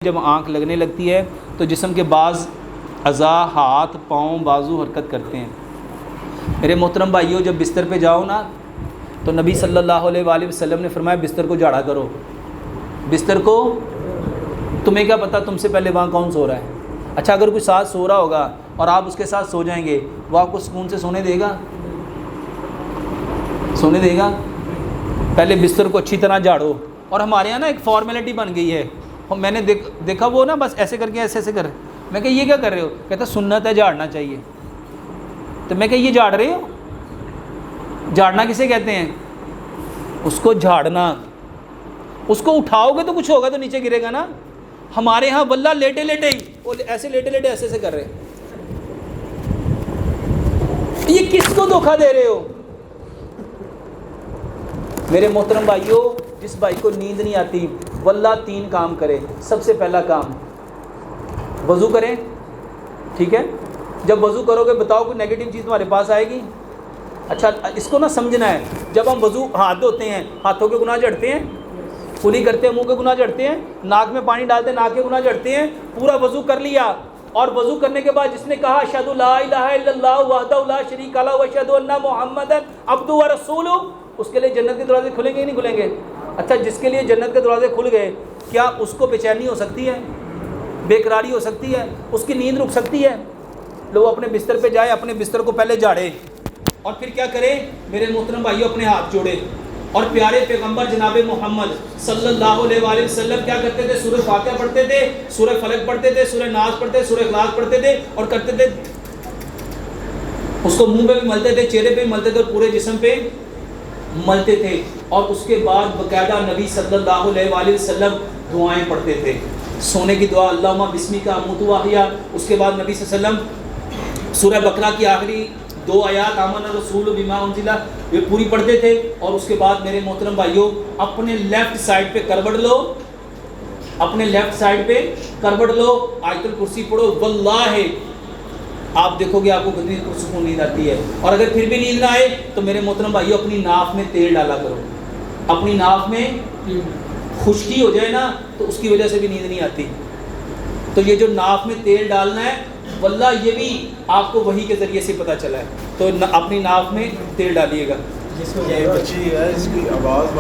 جب آنکھ لگنے لگتی ہے تو جسم کے بعض اعضاء ہاتھ پاؤں بازو حرکت کرتے ہیں۔ میرے محترم بھائیوں، جب بستر پہ جاؤ نا تو نبی صلی اللہ علیہ وآلہ وسلم نے فرمایا بستر کو جھاڑا کرو۔ بستر کو، تمہیں کیا پتہ تم سے پہلے وہاں کون سو رہا ہے؟ اچھا اگر کوئی ساتھ سو رہا ہوگا اور آپ اس کے ساتھ سو جائیں گے، وہ آپ کو سکون سے سونے دے گا؟ سونے دے گا؟ پہلے بستر کو اچھی طرح جھاڑو۔ اور ہمارے یہاں نا ایک فارمیلٹی بن گئی ہے، میں نے دیکھا وہ نا بس ایسے کر کے ایسے کر، میں کہ یہ کیا کر رہے ہو؟ کہتا سنت ہے جھاڑنا چاہیے۔ تو میں کہ یہ جھاڑ رہے ہو؟ جھاڑنا کسے کہتے ہیں؟ اس کو جھاڑنا، اس کو اٹھاؤ گے تو کچھ ہوگا تو نیچے گرے گا نا۔ ہمارے ہاں واللہ لیٹے لیٹے ہی وہ ایسے لیٹے لیٹے ایسے کر رہے ہیں۔ یہ کس کو دھوکہ دے رہے ہو؟ میرے محترم بھائیوں، جس بھائی کو نیند نہیں آتی واللہ 3 کام کرے۔ سب سے پہلا کام وضو کریں، ٹھیک ہے؟ جب وضو کرو گے بتاؤ کوئی نیگیٹو چیز تمہارے پاس آئے گی؟ اچھا اس کو نہ سمجھنا ہے، جب ہم وضو ہاتھ دھوتے ہیں ہاتھوں کے گناہ جھڑتے ہیں، کلی کرتے ہیں منہ کے گناہ جھڑتے ہیں، ناک میں پانی ڈالتے ہیں ناک کے گناہ جھڑتے ہیں۔ پورا وضو کر لیا اور وضو کرنے کے بعد جس نے کہا اشہد لا الہ الا اللہ وحدہ لا شریک لہ واشہد ان محمدا عبدہ ورسولہ، اس کے لیے جنت کے دروازے کھلیں گے یا نہیں کھلیں گے؟ اچھا جس کے لیے جنت کے دروازے کھل گئے، کیا اس کو بے چینی ہو سکتی ہے؟ بے قراری ہو سکتی ہے؟ اس کی نیند رک سکتی ہے؟ لوگ اپنے بستر پہ جائے، اپنے بستر کو پہلے جھاڑے اور پھر کیا کرے میرے محترم بھائیوں؟ اپنے ہاتھ جوڑے۔ اور پیارے پیغمبر جناب محمد صلی اللہ علیہ وآلہ وسلم کیا کرتے تھے؟ سورہ فاتحہ پڑھتے تھے، سورہ فلق پڑھتے تھے، سورہ ناس پڑھتے تھے، سورہ اخلاص پڑھتے تھے اور کرتے تھے اس کو منہ پہ بھی ملتے تھے، چہرے پہ بھی ملتے تھے اور پورے جسم پہ ملتے تھے۔ اور اس کے بعد باقاعدہ نبی صلی اللہ علیہ وآلہ وسلم دعائیں پڑھتے تھے۔ سونے کی دعا اللہم بسمک اموت واحیا، اس کے بعد نبی صلی اللہ علیہ وسلم سورہ بقرہ کی آخری 2 آیات آمن الرسول بما انزل یہ پوری پڑھتے تھے۔ اور اس کے بعد میرے محترم بھائیوں اپنے لیفٹ سائڈ پہ کروٹ لو، اپنے لیفٹ سائڈ پہ کروٹ لو، آیت الکرسی پڑھو، واللہ آپ دیکھو گے آپ کو کتنی پرسکون نیند آتی ہے۔ اور اگر پھر بھی نیند نہ آئے تو میرے محترم بھائیوں اپنی ناف میں تیل ڈالا کرو۔ اپنی ناف میں خشکی ہو جائے نا تو اس کی وجہ سے بھی نیند نہیں آتی۔ تو یہ جو ناف میں تیل ڈالنا ہے واللہ یہ بھی آپ کو وحی کے ذریعے سے پتہ چلا ہے، تو اپنی ناف میں تیل ڈالیے گا۔ جس کو بچی ہے اس کی آواز